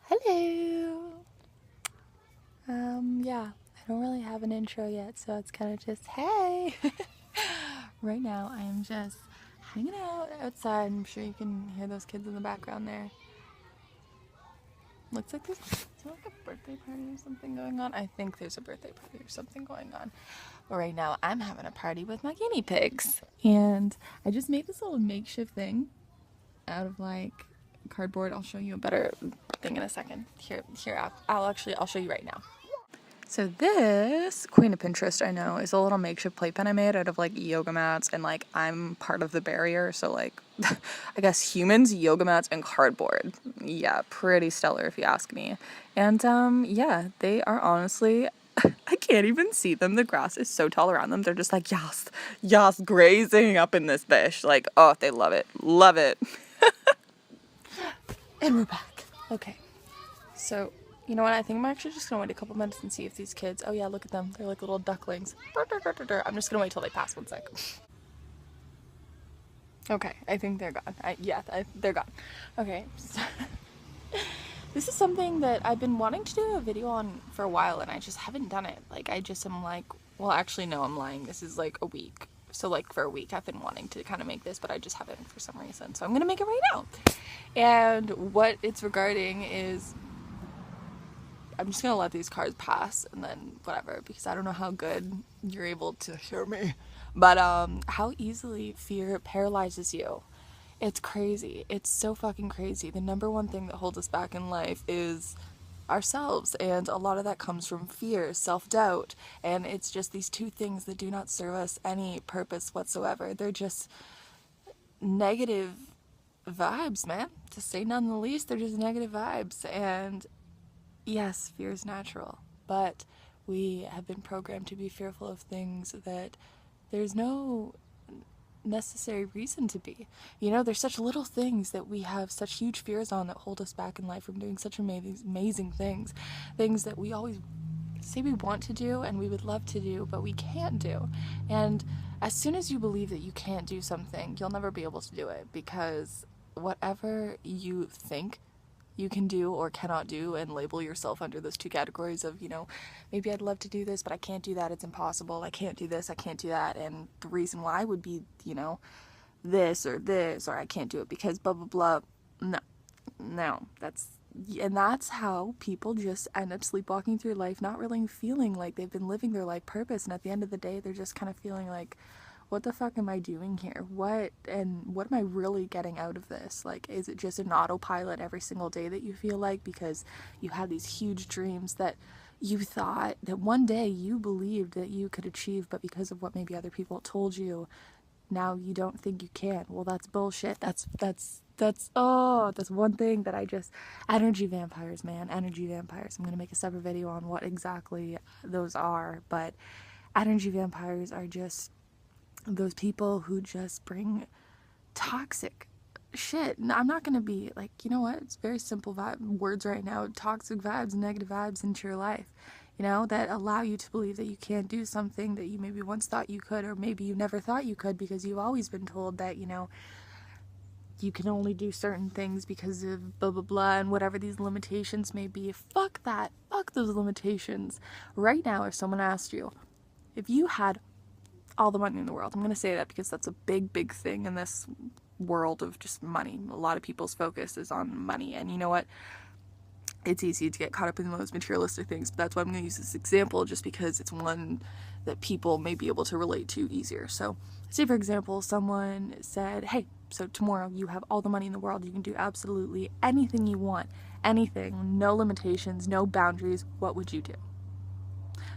Hello. Yeah, I don't really have an intro yet, so it's kind of just hey. Right now, I am just hanging out outside. I'm sure you can hear those kids in the background there. Looks like there's like a birthday party or something going on. I think there's a birthday party or something going on. But right now, I'm having a party with my guinea pigs, and I just made this little makeshift thing out of like cardboard. I'll show you a better thing in a second. Here, I'll show you right now. So this Queen of Pinterest, I know, is a little makeshift playpen I made out of like yoga mats, and like I'm part of the barrier, so like I guess humans, yoga mats, and cardboard. Yeah, pretty stellar if you ask me. And yeah, they are honestly I can't even see them. The grass is so tall around them. They're just like yes, grazing up in this bush. Like, oh, they love it. Love it. And we're back. Okay. So, you know what? I think I'm actually just gonna wait a couple minutes and see if these kids. Oh yeah, look at them. They're like little ducklings. I'm just gonna wait till they pass 1 sec. Okay, I think they're gone. They're gone. Okay. So this is something that I've been wanting to do a video on for a while, and I just haven't done it. Like, I just am like, well, actually, no, I'm lying. This is like a week. So like for a week I've been wanting to kind of make this, but I just haven't for some reason. So I'm gonna make it right now. And what it's regarding is I'm just gonna let these cards pass and then whatever, because I don't know how good you're able to hear me. But how easily fear paralyzes you. It's crazy. It's so fucking crazy. The number one thing that holds us back in life is ourselves, and a lot of that comes from fear, self-doubt, and it's just these two things that do not serve us any purpose whatsoever. They're just negative vibes, man. To say none the least, they're just negative vibes. And yes, fear is natural, but we have been programmed to be fearful of things that there's no necessary reason to be. You know, there's such little things that we have such huge fears on that hold us back in life from doing such amazing things. Things that we always say we want to do and we would love to do, but we can't do. And as soon as you believe that you can't do something, you'll never be able to do it, because whatever you think you can do or cannot do and label yourself under those two categories of, you know, maybe I'd love to do this, but I can't do that, it's impossible, I can't do this, I can't do that, and the reason why would be, you know, this, or I can't do it because blah blah blah. No, that's how people just end up sleepwalking through life, not really feeling like they've been living their life purpose, and at the end of the day they're just kind of feeling like, what the fuck am I doing here? What am I really getting out of this? Like, is it just an autopilot every single day that you feel like, because you had these huge dreams that you thought that one day you believed that you could achieve, but because of what maybe other people told you, now you don't think you can? Well, that's bullshit. That's one thing that energy vampires, man, energy vampires. I'm gonna make a separate video on what exactly those are, but energy vampires are just those people who just bring toxic shit. I'm not gonna be like, you know what, it's very simple words right now: toxic vibes, negative vibes into your life, you know, that allow you to believe that you can't do something that you maybe once thought you could, or maybe you never thought you could, because you've always been told that, you know, you can only do certain things because of blah blah blah, and whatever these limitations may be. Fuck that. Fuck those limitations. Right now, if someone asked you, if you had all the money in the world. I'm going to say that because that's a big thing in this world of just money. A lot of people's focus is on money, and you know what? It's easy to get caught up in those materialistic things, but that's why I'm going to use this example, just because it's one that people may be able to relate to easier. So, say for example, someone said, hey, so tomorrow you have all the money in the world, you can do absolutely anything you want, anything, no limitations, no boundaries. What would you do?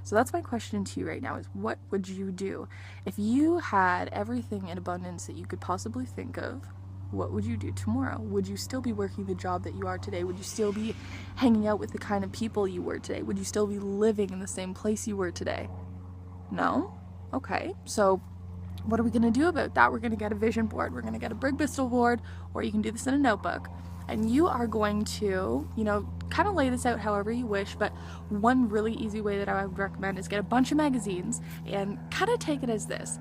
So that's my question to you right now, is what would you do? If you had everything in abundance that you could possibly think of, what would you do tomorrow? Would you still be working the job that you are today? Would you still be hanging out with the kind of people you were today? Would you still be living in the same place you were today? No? Okay, so what are we going to do about that? We're going to get a vision board. We're going to get a Brig Bristol board, or you can do this in a notebook. And you are going to, you know, kind of lay this out however you wish, but one really easy way that I would recommend is get a bunch of magazines and kind of take it as this.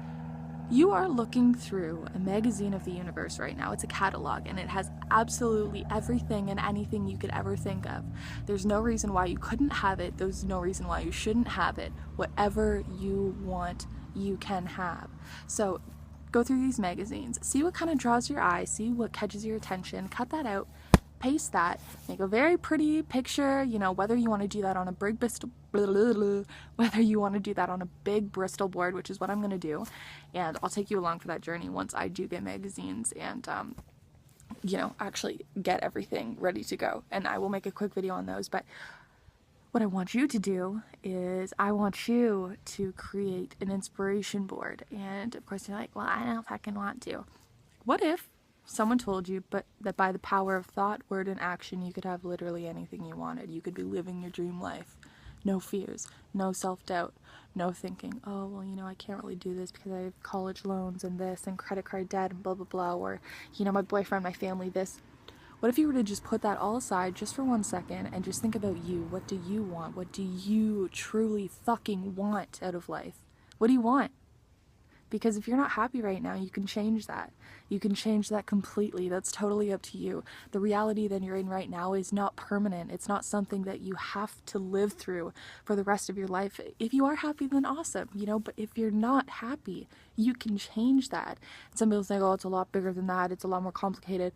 You are looking through a magazine of the universe right now. It's a catalog, and it has absolutely everything and anything you could ever think of. There's no reason why you couldn't have it. There's no reason why you shouldn't have it. Whatever you want, you can have. So go through these magazines, see what kind of draws your eye, see what catches your attention, cut that out, paste that, make a very pretty picture, you know, whether you want to do that on a big Bristol, whether you want to do that on a big Bristol board, which is what I'm going to do, and I'll take you along for that journey once I do get magazines and, you know, actually get everything ready to go, and I will make a quick video on those. But what I want you to do is I want you to create an inspiration board. And of course you're like, well, I don't fucking want to. What if someone told you that by the power of thought, word, and action, you could have literally anything you wanted? You could be living your dream life. No fears, no self-doubt, no thinking, oh, well, you know, I can't really do this because I have college loans and this and credit card debt and blah, blah, blah, or, you know, my boyfriend, my family, this. What if you were to just put that all aside just for 1 second and just think about you? What do you want? What do you truly fucking want out of life? What do you want? Because if you're not happy right now, you can change that. You can change that completely. That's totally up to you. The reality that you're in right now is not permanent. It's not something that you have to live through for the rest of your life. If you are happy, then awesome, you know, but if you're not happy, you can change that. Some people say, oh, it's a lot bigger than that. It's a lot more complicated.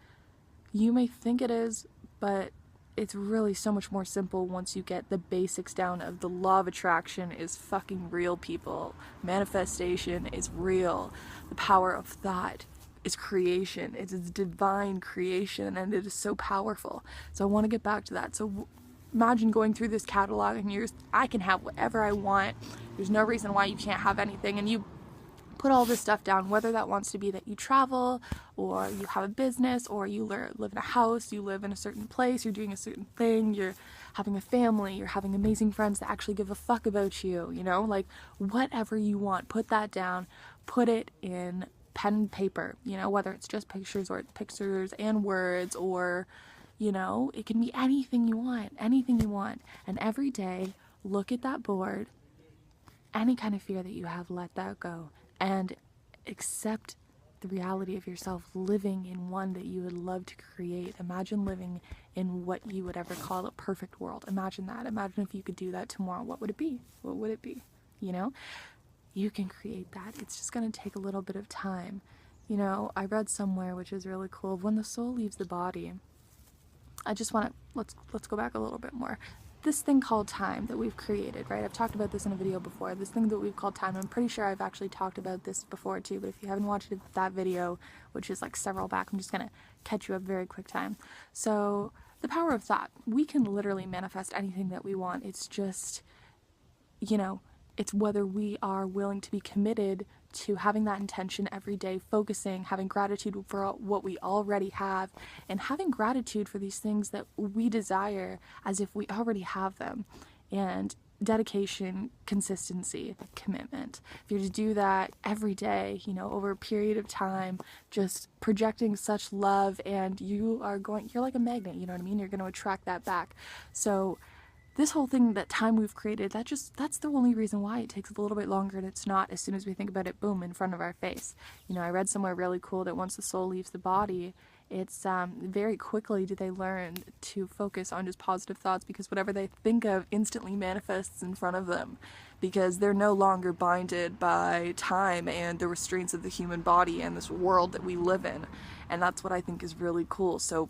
You may think it is, but it's really so much more simple once you get the basics down of the law of attraction is fucking real, people. Manifestation is real. The power of thought is creation. It's divine creation, and it is so powerful. So I want to get back to that. So imagine going through this catalog and I can have whatever I want. There's no reason why you can't have anything, and you put all this stuff down, whether that wants to be that you travel, or you have a business, or you live in a house, you live in a certain place, you're doing a certain thing, you're having a family, you're having amazing friends that actually give a fuck about you, you know, like whatever you want, put that down, put it in pen and paper, you know, whether it's just pictures or pictures and words, or, you know, it can be anything you want, and every day look at that board. Any kind of fear that you have, let that go. And accept the reality of yourself living in one that you would love to create. Imagine living in what you would ever call a perfect world. Imagine that. Imagine if you could do that tomorrow. What would it be? What would it be? You know? You can create that. It's just going to take a little bit of time. You know, I read somewhere, which is really cool, when the soul leaves the body, I just want to, let's go back a little bit more. This thing called time that we've created, right? I've talked about this in a video before. This thing that we've called time, I'm pretty sure I've actually talked about this before too, but if you haven't watched that video, which is like several back, I'm just going to catch you up very quick time. So the power of thought. We can literally manifest anything that we want. It's just, you know, it's whether we are willing to be committed to having that intention every day, focusing, having gratitude for what we already have, and having gratitude for these things that we desire as if we already have them. And dedication, consistency, commitment. If you're to do that every day, you know, over a period of time, just projecting such love, and you're like a magnet, you know what I mean? You're going to attract that back. So this whole thing, that time we've created, that's the only reason why it takes a little bit longer, and it's not as soon as we think about it, boom, in front of our face. You know, I read somewhere really cool that once the soul leaves the body, it's very quickly do they learn to focus on just positive thoughts, because whatever they think of instantly manifests in front of them, because they're no longer binded by time and the restraints of the human body and this world that we live in. And that's what I think is really cool. So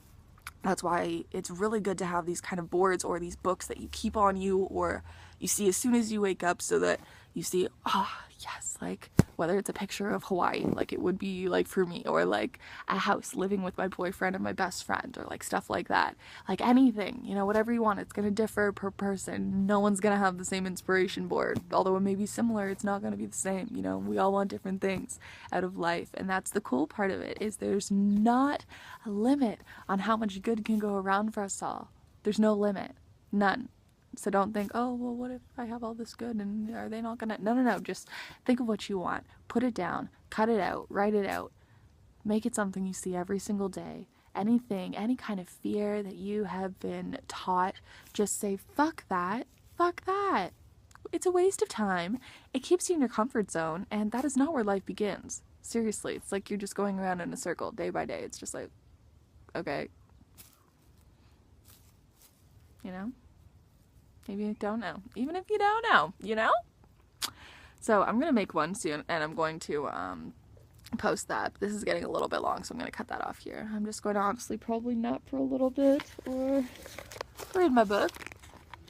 that's why it's really good to have these kind of boards or these books that you keep on you, or you see as soon as you wake up, so that you see, oh, yes, like whether it's a picture of Hawaii, like it would be like for me, or like a house living with my boyfriend and my best friend, or like stuff like that. Like anything, you know, whatever you want. It's going to differ per person. No one's going to have the same inspiration board. Although it may be similar, it's not going to be the same. You know, we all want different things out of life. And that's the cool part of it, is there's not a limit on how much good can go around for us all. There's no limit. None. So don't think, oh, well, what if I have all this good and are they not gonna? No. Just think of what you want. Put it down. Cut it out. Write it out. Make it something you see every single day. Anything, any kind of fear that you have been taught, just say, fuck that. Fuck that. It's a waste of time. It keeps you in your comfort zone, and that is not where life begins. Seriously, it's like you're just going around in a circle day by day. It's just like, okay. You know? Maybe you don't know. Even if you don't know, you know? So I'm going to make one soon, and I'm going to post that. This is getting a little bit long, so I'm going to cut that off here. I'm just going to honestly probably nap for a little bit or read my book.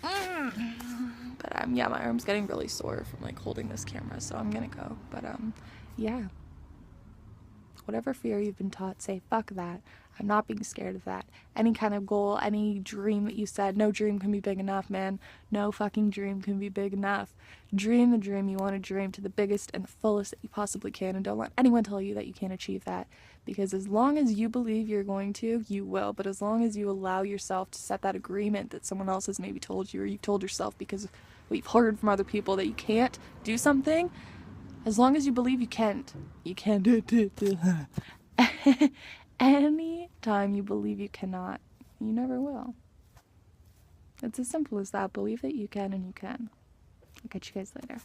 But yeah, my arm's getting really sore from like holding this camera, so I'm going to go. But yeah. Whatever fear you've been taught, say, fuck that. I'm not being scared of that. Any kind of goal, any dream that you said, no dream can be big enough, man. No fucking dream can be big enough. Dream the dream you want to dream to the biggest and the fullest that you possibly can, and don't let anyone tell you that you can't achieve that. Because as long as you believe you're going to, you will. But as long as you allow yourself to set that agreement that someone else has maybe told you, or you've told yourself because of what you've heard from other people that you can't do something, as long as you believe you can't do it. Any time you believe you cannot, you never will. It's as simple as that. Believe that you can, and you can. I'll catch you guys later.